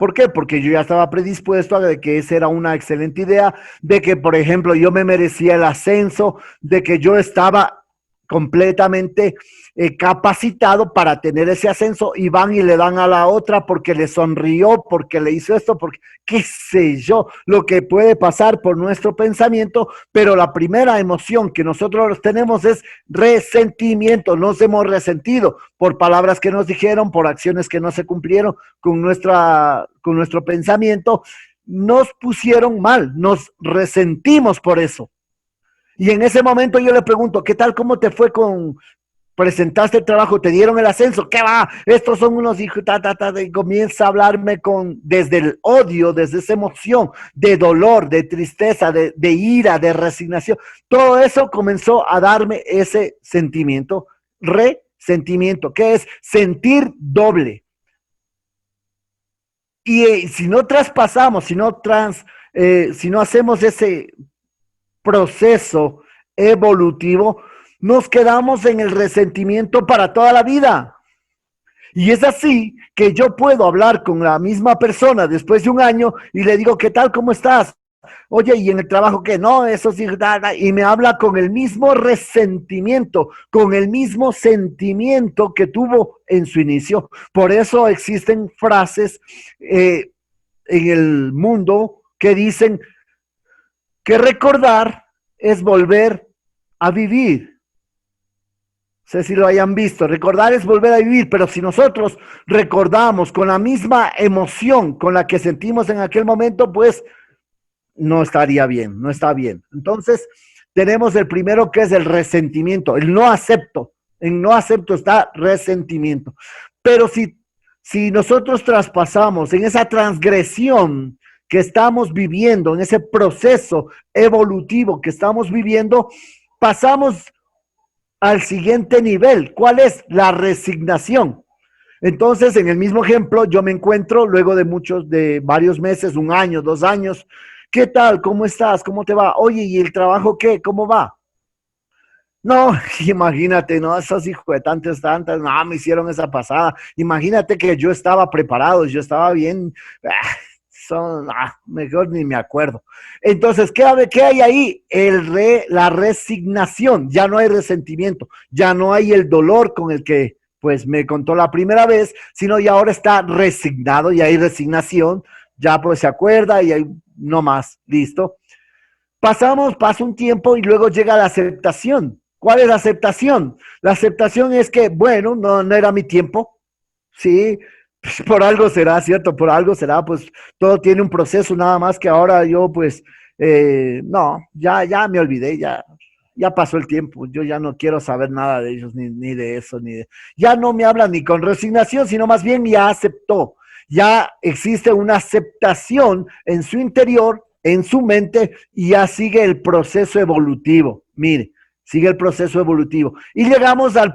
¿Por qué? Porque yo ya estaba predispuesto a de que esa era una excelente idea, de que, por ejemplo, yo me merecía el ascenso, de que yo estaba completamente capacitado para tener ese ascenso, y van y le dan a la otra porque le sonrió, porque le hizo esto, porque qué sé yo, lo que puede pasar por nuestro pensamiento, pero la primera emoción que nosotros tenemos es resentimiento. Nos hemos resentido por palabras que nos dijeron, por acciones que no se cumplieron con nuestro pensamiento, nos pusieron mal, nos resentimos por eso. Y en ese momento yo le pregunto, ¿qué tal? ¿Cómo te fue con, presentaste el trabajo, te dieron el ascenso? ¿Qué va? Estos son unos hijos, y comienza a hablarme desde el odio, desde esa emoción, de dolor, de tristeza, de ira, de resignación. Todo eso comenzó a darme ese sentimiento, resentimiento, que es sentir doble. Y si no traspasamos, si no hacemos ese proceso evolutivo, nos quedamos en el resentimiento para toda la vida. Y es así que yo puedo hablar con la misma persona después de un año y le digo, ¿qué tal? ¿Cómo estás? Oye, ¿y en el trabajo qué? No, eso sí, y me habla con el mismo resentimiento, con el mismo sentimiento que tuvo en su inicio. Por eso existen frases en el mundo que dicen que recordar es volver a vivir. No sé si lo hayan visto. Recordar es volver a vivir, pero si nosotros recordamos con la misma emoción con la que sentimos en aquel momento, pues no estaría bien, no está bien. Entonces, tenemos el primero que es el resentimiento, el no acepto. En no acepto está resentimiento. Pero si nosotros traspasamos en esa transgresión que estamos viviendo, en ese proceso evolutivo que estamos viviendo, pasamos al siguiente nivel. ¿Cuál es? La resignación. Entonces, en el mismo ejemplo, yo me encuentro luego de varios meses, un año, 2 años. ¿Qué tal? ¿Cómo estás? ¿Cómo te va? Oye, ¿y el trabajo qué? ¿Cómo va? No, imagínate, no, esos hijos de tantas, no, me hicieron esa pasada. Imagínate que yo estaba preparado, yo estaba bien, mejor ni me acuerdo. Entonces, ¿qué hay ahí? La resignación, ya no hay resentimiento, ya no hay el dolor con el que pues me contó la primera vez, sino ya ahora está resignado, y hay resignación, ya pues se acuerda y hay no más, listo. Pasa un tiempo y luego llega la aceptación. ¿Cuál es la aceptación? La aceptación es que, bueno, no era mi tiempo, sí, pues por algo será, ¿cierto? Por algo será, pues todo tiene un proceso, nada más que ahora yo, pues, no, ya me olvidé, ya pasó el tiempo, yo ya no quiero saber nada de ellos, ni de eso, ya no me hablan ni con resignación, sino más bien ya aceptó, ya existe una aceptación en su interior, en su mente, y ya sigue el proceso evolutivo. Mire, sigue el proceso evolutivo. Y llegamos a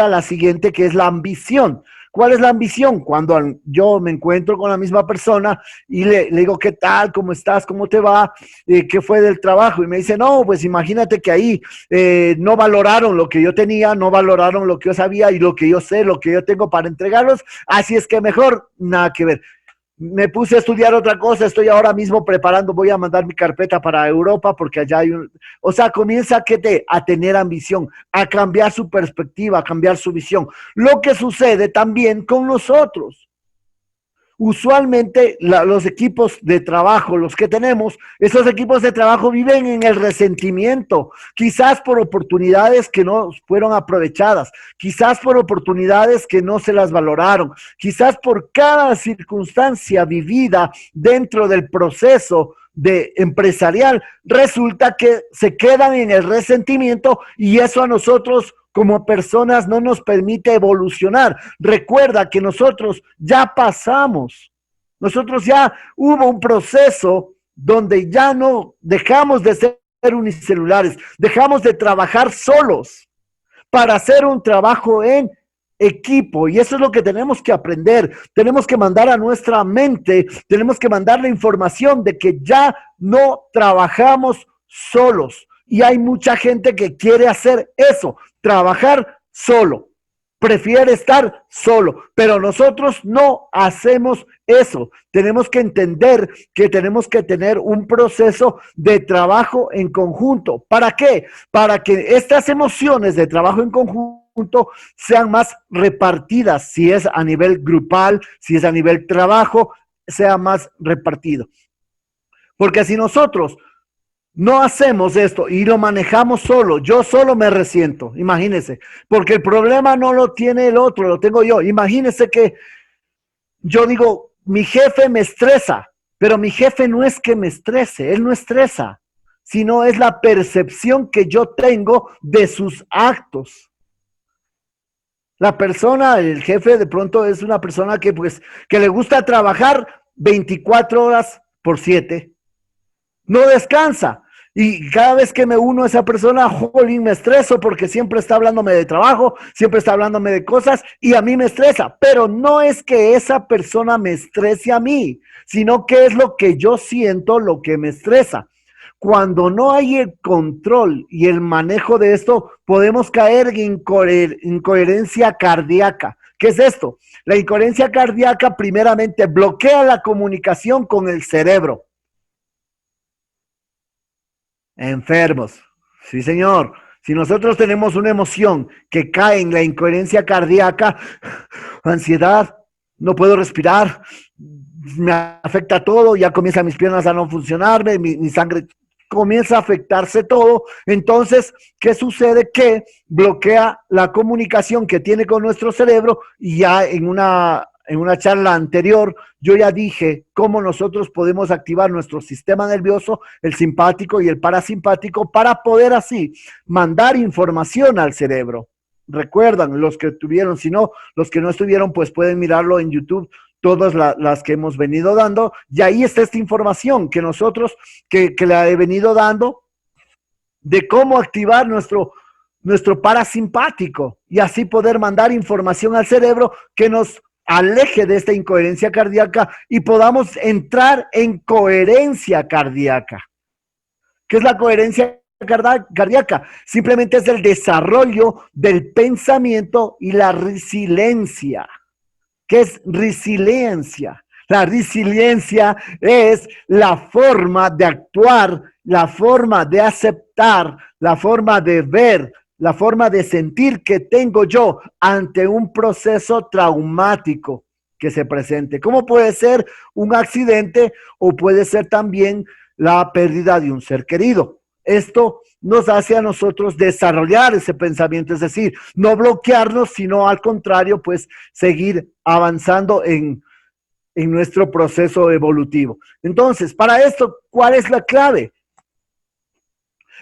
la siguiente, que es la ambición. ¿Cuál es la ambición? Cuando yo me encuentro con la misma persona y le digo, ¿qué tal? ¿Cómo estás? ¿Cómo te va? ¿Qué fue del trabajo? Y me dice, no, pues imagínate que ahí no valoraron lo que yo tenía, no valoraron lo que yo sabía y lo que yo sé, lo que yo tengo para entregarlos, así es que mejor nada que ver. Me puse a estudiar otra cosa, estoy ahora mismo preparando, voy a mandar mi carpeta para Europa porque allá hay o sea, comienza a tener ambición, a cambiar su perspectiva, a cambiar su visión. Lo que sucede también con nosotros. Usualmente los equipos de trabajo, los que tenemos, esos equipos de trabajo viven en el resentimiento, quizás por oportunidades que no fueron aprovechadas, quizás por oportunidades que no se las valoraron, quizás por cada circunstancia vivida dentro del proceso de empresarial, resulta que se quedan en el resentimiento, y eso a nosotros como personas no nos permite evolucionar. Recuerda que nosotros ya pasamos, nosotros ya hubo un proceso donde ya no dejamos de ser unicelulares, dejamos de trabajar solos para hacer un trabajo en equipo, y eso es lo que tenemos que aprender. Tenemos que mandar a nuestra mente, tenemos que mandar la información de que ya no trabajamos solos, y hay mucha gente que quiere hacer eso, trabajar solo. prefiere estar solo, pero nosotros no hacemos eso. Tenemos que entender que tenemos que tener un proceso de trabajo en conjunto. ¿Para qué? Para que estas emociones de trabajo en conjunto sean más repartidas, si es a nivel grupal, si es a nivel trabajo, sea más repartido. Porque si nosotros no hacemos esto y lo manejamos solo, yo solo me resiento, imagínense, porque el problema no lo tiene el otro, lo tengo yo. Imagínense que yo digo, mi jefe me estresa, pero mi jefe no es que me estrese, él no estresa, sino es la percepción que yo tengo de sus actos. La persona, el jefe de pronto es una persona que pues que le gusta trabajar 24 horas por 7, no descansa. Y cada vez que me uno a esa persona, jolín, me estreso porque siempre está hablándome de trabajo, siempre está hablándome de cosas y a mí me estresa. Pero no es que esa persona me estrese a mí, sino que es lo que yo siento lo que me estresa. Cuando no hay el control y el manejo de esto, podemos caer en incoherencia cardíaca. ¿Qué es esto? La incoherencia cardíaca primeramente bloquea la comunicación con el cerebro. Enfermos. Sí, señor. Si nosotros tenemos una emoción que cae en la incoherencia cardíaca, ansiedad, no puedo respirar, me afecta todo, ya comienzan mis piernas a no funcionarme, mi sangre comienza a afectarse todo. Entonces, ¿qué sucede? Que bloquea la comunicación que tiene con nuestro cerebro y ya en una charla anterior, yo ya dije cómo nosotros podemos activar nuestro sistema nervioso, el simpático y el parasimpático, para poder así mandar información al cerebro. Recuerdan, los que tuvieron, si no, los que no estuvieron, pues pueden mirarlo en YouTube, todas las que hemos venido dando, y ahí está esta información que nosotros, que la he venido dando, de cómo activar nuestro parasimpático, y así poder mandar información al cerebro que nos aleje de esta incoherencia cardíaca y podamos entrar en coherencia cardíaca. ¿Qué es la coherencia cardíaca? Simplemente es el desarrollo del pensamiento y la resiliencia. ¿Qué es resiliencia? La resiliencia es la forma de actuar, la forma de aceptar, la forma de ver, la forma de sentir que tengo yo ante un proceso traumático que se presente. ¿Cómo puede ser un accidente o puede ser también la pérdida de un ser querido? Esto nos hace a nosotros desarrollar ese pensamiento, es decir, no bloquearnos, sino al contrario, pues seguir avanzando en nuestro proceso evolutivo. Entonces, para esto, ¿cuál es la clave?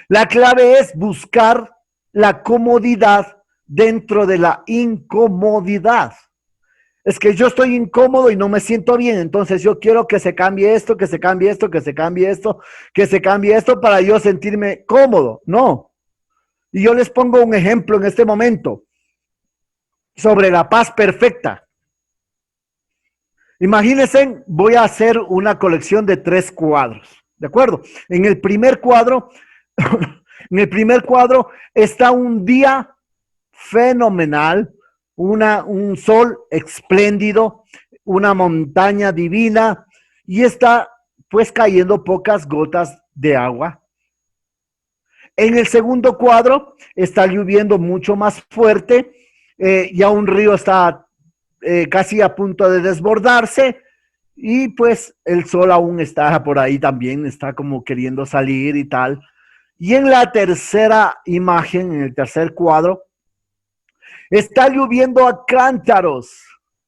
La clave es buscar la comodidad dentro de la incomodidad. Es que yo estoy incómodo y no me siento bien, entonces yo quiero que se cambie esto, que se cambie esto, que se cambie esto, que se cambie esto para yo sentirme cómodo. No. Y yo les pongo un ejemplo en este momento sobre la paz perfecta. Imagínense, voy a hacer una colección de 3 cuadros, ¿de acuerdo? En el primer cuadro está un día fenomenal, un sol espléndido, una montaña divina y está pues cayendo pocas gotas de agua. En el segundo cuadro está lloviendo mucho más fuerte, ya un río está casi a punto de desbordarse y pues el sol aún está por ahí también, está como queriendo salir y tal. Y en la tercera imagen, en el tercer cuadro, está lloviendo a cántaros,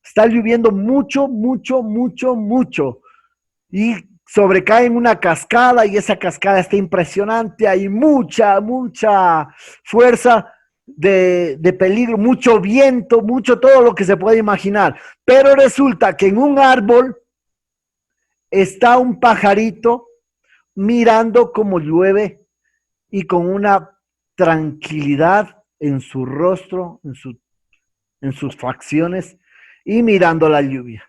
está lloviendo mucho, mucho, mucho, mucho. Y sobrecae en una cascada y esa cascada está impresionante, hay mucha, mucha fuerza de peligro, mucho viento, mucho todo lo que se puede imaginar. Pero resulta que en un árbol está un pajarito mirando cómo llueve y con una tranquilidad en su rostro, en sus facciones y mirando la lluvia.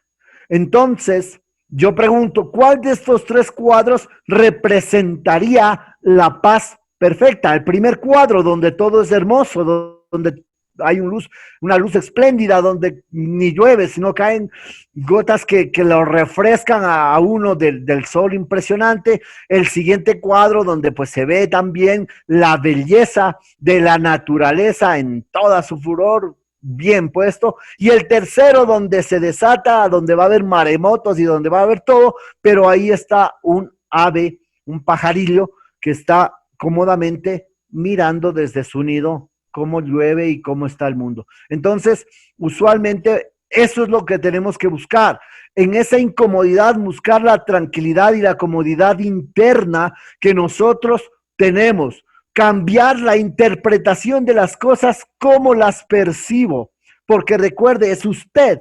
Entonces, yo pregunto, ¿cuál de estos 3 cuadros representaría la paz perfecta? El primer cuadro, donde todo es hermoso, donde hay una luz espléndida donde ni llueve, sino caen gotas que lo refrescan a uno del sol impresionante. El siguiente cuadro donde pues se ve también la belleza de la naturaleza en toda su furor, bien puesto. Y el tercero donde se desata, donde va a haber maremotos y donde va a haber todo, pero ahí está un ave, un pajarillo que está cómodamente mirando desde su nido cómo llueve y cómo está el mundo. Entonces, usualmente eso es lo que tenemos que buscar. En esa incomodidad, buscar la tranquilidad y la comodidad interna que nosotros tenemos. Cambiar la interpretación de las cosas como las percibo. Porque recuerde, es usted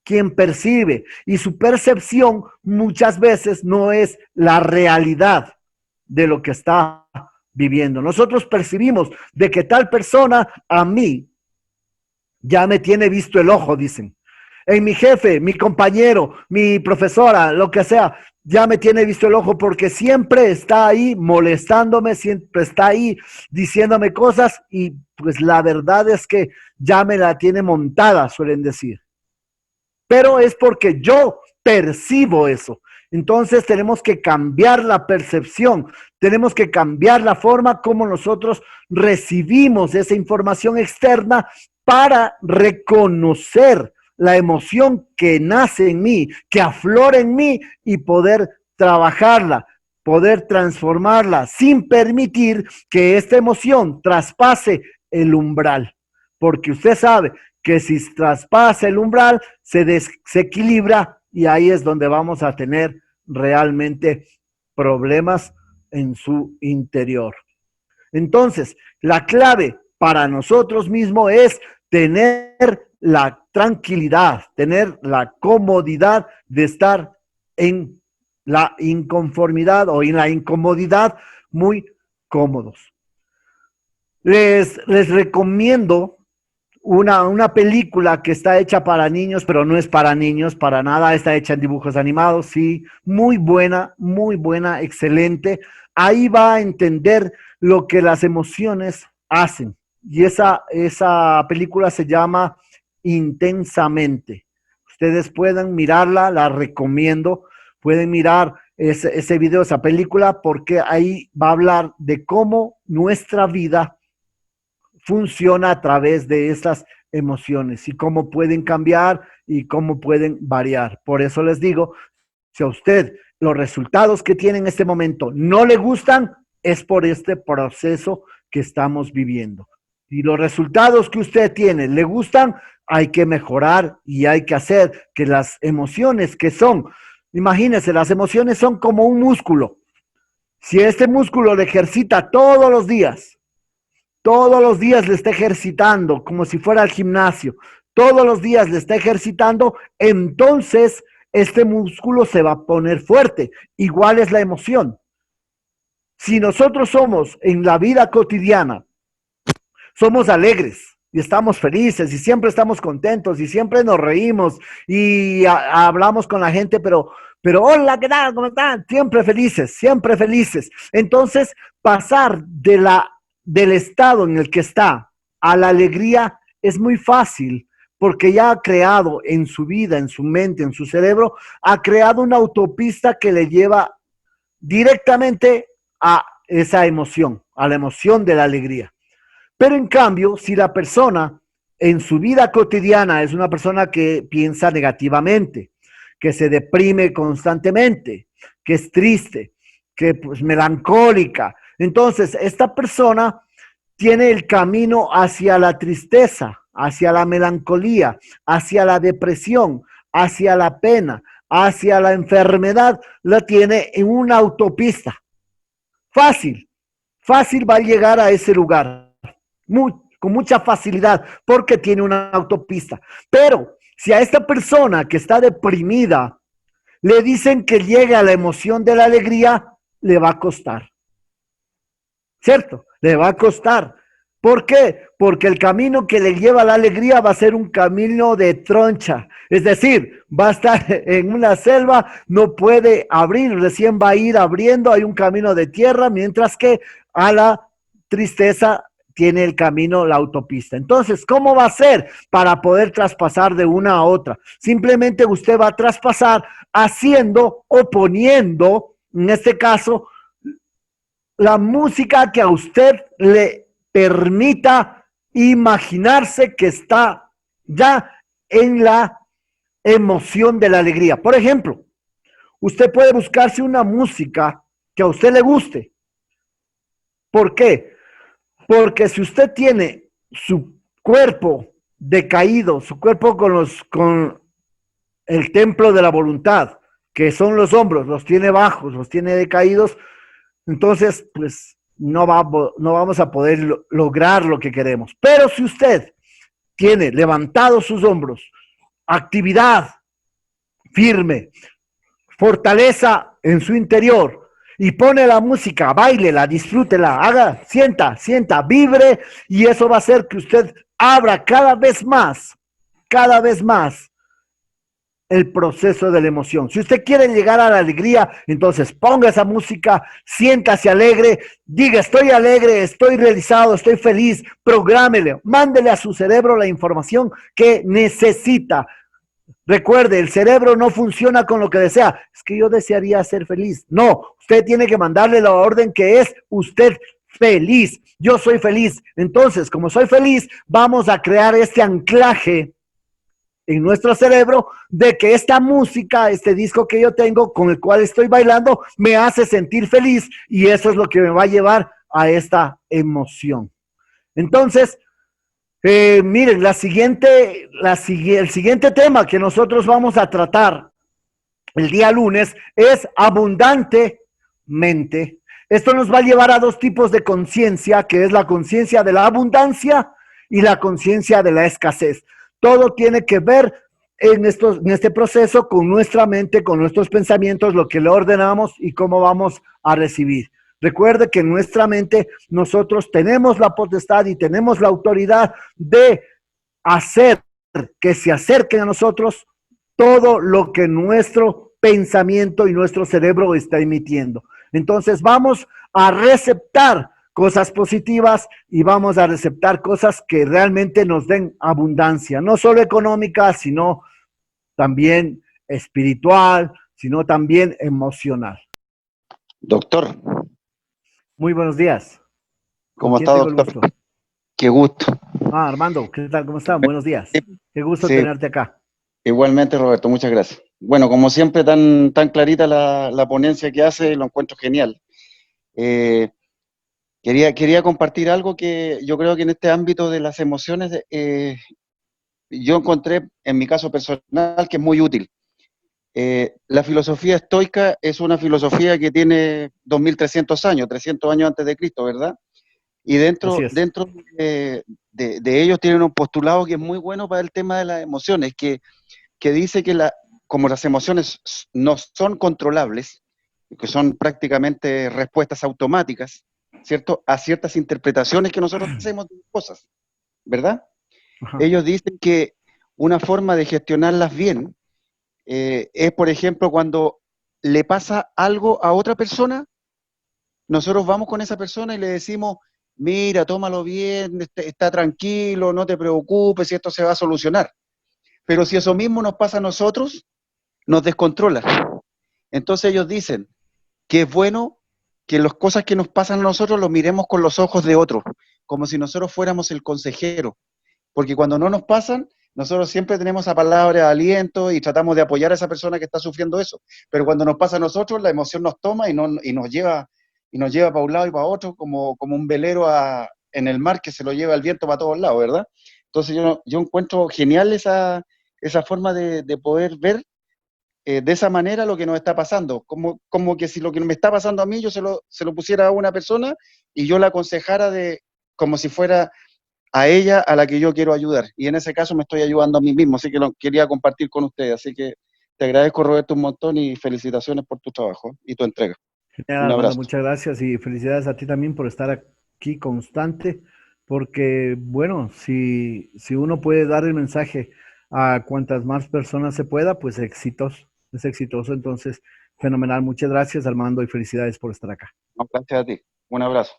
quien percibe y su percepción muchas veces no es la realidad de lo que está viviendo. Nosotros percibimos de que tal persona a mí ya me tiene visto el ojo, dicen. En mi jefe, mi compañero, mi profesora, lo que sea, ya me tiene visto el ojo porque siempre está ahí molestándome, siempre está ahí diciéndome cosas y pues la verdad es que ya me la tiene montada, suelen decir. Pero es porque yo percibo eso. Entonces tenemos que cambiar la percepción, tenemos que cambiar la forma como nosotros recibimos esa información externa para reconocer la emoción que nace en mí, que aflora en mí y poder trabajarla, poder transformarla sin permitir que esta emoción traspase el umbral. Porque usted sabe que si traspasa el umbral se desequilibra y ahí es donde vamos a tener realmente problemas en su interior. Entonces, la clave para nosotros mismos es tener la tranquilidad, tener la comodidad de estar en la inconformidad o en la incomodidad muy cómodos. Les recomiendo una película que está hecha para niños, pero no es para niños, para nada, está hecha en dibujos animados, sí, muy buena, excelente. Ahí va a entender lo que las emociones hacen. Y esa película se llama Intensamente. Ustedes pueden mirarla, la recomiendo, pueden mirar ese video, esa película, porque ahí va a hablar de cómo nuestra vida funciona a través de estas emociones y cómo pueden cambiar y cómo pueden variar. Por eso les digo, si a usted los resultados que tiene en este momento no le gustan, es por este proceso que estamos viviendo. Si los resultados que usted tiene le gustan, hay que mejorar y hay que hacer que las emociones que son, imagínense, las emociones son como un músculo. Si este músculo lo ejercita todos los días le está ejercitando, como si fuera al gimnasio, todos los días le está ejercitando, entonces este músculo se va a poner fuerte. Igual es la emoción. Si nosotros somos en la vida cotidiana, somos alegres y estamos felices y siempre estamos contentos y siempre nos reímos y hablamos con la gente, pero hola, ¿qué tal? ¿Cómo están? Siempre felices, siempre felices. Entonces, pasar del estado en el que está a la alegría es muy fácil porque ya ha creado en su vida, en su mente, en su cerebro, ha creado una autopista que le lleva directamente a esa emoción, a la emoción de la alegría. Pero en cambio, si la persona en su vida cotidiana es una persona que piensa negativamente, que se deprime constantemente, que es triste, que pues melancólica, entonces esta persona tiene el camino hacia la tristeza, hacia la melancolía, hacia la depresión, hacia la pena, hacia la enfermedad, la tiene en una autopista. Fácil, fácil va a llegar a ese lugar, con mucha facilidad, porque tiene una autopista. Pero si a esta persona que está deprimida le dicen que llegue a la emoción de la alegría, le va a costar. ¿Cierto? Le va a costar. ¿Por qué? Porque el camino que le lleva a la alegría va a ser un camino de troncha. Es decir, va a estar en una selva, no puede abrir, recién va a ir abriendo, hay un camino de tierra, mientras que a la tristeza tiene el camino, la autopista. Entonces, ¿cómo va a ser para poder traspasar de una a otra? Simplemente usted va a traspasar haciendo o poniendo, en este caso, la música que a usted le permita imaginarse que está ya en la emoción de la alegría. Por ejemplo, usted puede buscarse una música que a usted le guste. ¿Por qué? Porque si usted tiene su cuerpo decaído, su cuerpo con el templo de la voluntad, que son los hombros, los tiene bajos, los tiene decaídos, entonces, pues no vamos a poder lograr lo que queremos. Pero si usted tiene levantados sus hombros, actividad firme, fortaleza en su interior y pone la música, báilela, disfrútela, haga, sienta, vibre, y eso va a hacer que usted abra cada vez más el proceso de la emoción. Si usted quiere llegar a la alegría, entonces ponga esa música, siéntase alegre, diga estoy alegre, estoy realizado, estoy feliz, prográmele, mándele a su cerebro la información que necesita. Recuerde, el cerebro no funciona con lo que desea. Es que yo desearía ser feliz. No, usted tiene que mandarle la orden que es usted feliz. Yo soy feliz. Entonces, como soy feliz, vamos a crear este anclaje en nuestro cerebro de que esta música, este disco que yo tengo con el cual estoy bailando, me hace sentir feliz y eso es lo que me va a llevar a esta emoción. Entonces, miren, el siguiente tema que nosotros vamos a tratar el día lunes es abundantemente. Esto nos va a llevar a dos tipos de conciencia, que es la conciencia de la abundancia y la conciencia de la escasez. Todo tiene que ver en este proceso con nuestra mente, con nuestros pensamientos, lo que le ordenamos y cómo vamos a recibir. Recuerde que en nuestra mente nosotros tenemos la potestad y tenemos la autoridad de hacer que se acerquen a nosotros todo lo que nuestro pensamiento y nuestro cerebro está emitiendo. Entonces vamos a receptar cosas positivas y vamos a receptar cosas que realmente nos den abundancia, no solo económica, sino también espiritual, sino también emocional. Doctor, Muy buenos días. ¿Con ¿cómo quién está, tengo el doctor? gusto? Qué gusto. Armando, ¿qué tal? ¿Cómo están? Buenos días. Sí, Qué gusto sí, tenerte acá. igualmente, Roberto, muchas gracias. Bueno, como siempre, tan clarita la ponencia que hace, lo encuentro genial. Eh, quería compartir algo que yo creo que en este ámbito de las emociones, yo encontré, en mi caso personal, que es muy útil. La filosofía estoica es una filosofía que tiene 2300 años, 300 años antes de Cristo, ¿verdad? Y Así es. dentro de ellos tienen un postulado que es muy bueno para el tema de las emociones, que dice que como las emociones no son controlables, que son prácticamente respuestas automáticas, ¿cierto? A ciertas interpretaciones que nosotros hacemos de cosas, ¿verdad? Ajá. Ellos dicen que una forma de gestionarlas bien es, por ejemplo, cuando le pasa algo a otra persona, nosotros vamos con esa persona y le decimos, mira, tómalo bien, está tranquilo, no te preocupes, y esto se va a solucionar. Pero si eso mismo nos pasa a nosotros, nos descontrola. Entonces ellos dicen que es bueno que las cosas que nos pasan a nosotros lo miremos con los ojos de otro, como si nosotros fuéramos el consejero. Porque cuando no nos pasan, nosotros siempre tenemos esa palabra de aliento y tratamos de apoyar a esa persona que está sufriendo eso. Pero cuando nos pasa a nosotros, la emoción nos toma y nos lleva para un lado y para otro, como un velero en el mar que se lo lleva el viento para todos lados, ¿verdad? Entonces yo encuentro genial esa forma de poder ver de esa manera lo que nos está pasando, como que si lo que me está pasando a mí yo se lo pusiera a una persona y yo la aconsejara como si fuera a ella a la que yo quiero ayudar. Y en ese caso me estoy ayudando a mí mismo, así que lo quería compartir con ustedes. Así que te agradezco, Roberto, un montón y felicitaciones por tu trabajo y tu entrega. Genial, Un Armando, abrazo. muchas gracias y felicidades a ti también por estar aquí constante, porque bueno, si uno puede dar el mensaje a cuantas más personas se pueda, pues es exitoso, entonces fenomenal. Muchas gracias, Armando, y felicidades por estar acá. No, gracias a ti. Un abrazo.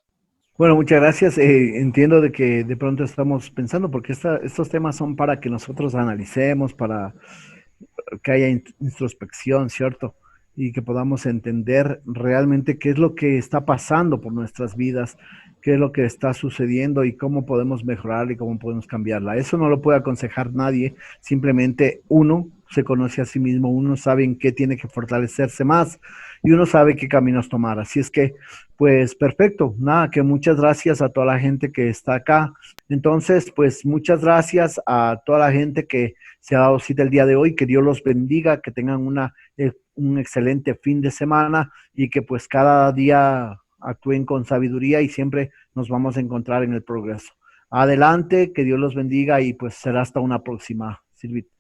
Bueno, muchas gracias. Entiendo de que de pronto estamos pensando, porque estos temas son para que nosotros analicemos, para que haya introspección, ¿cierto? Y que podamos entender realmente qué es lo que está pasando por nuestras vidas, qué es lo que está sucediendo y cómo podemos mejorar y cómo podemos cambiarla. Eso no lo puede aconsejar nadie, simplemente uno se conoce a sí mismo, uno sabe en qué tiene que fortalecerse más y uno sabe qué caminos tomar. Así es que, pues perfecto, nada, que muchas gracias a toda la gente que está acá. Entonces, pues muchas gracias a toda la gente que se ha dado cita el día de hoy. Que Dios los bendiga, que tengan un excelente fin de semana y que pues cada día actúen con sabiduría y siempre nos vamos a encontrar en el progreso. Adelante, que Dios los bendiga y pues será hasta una próxima, Silvita.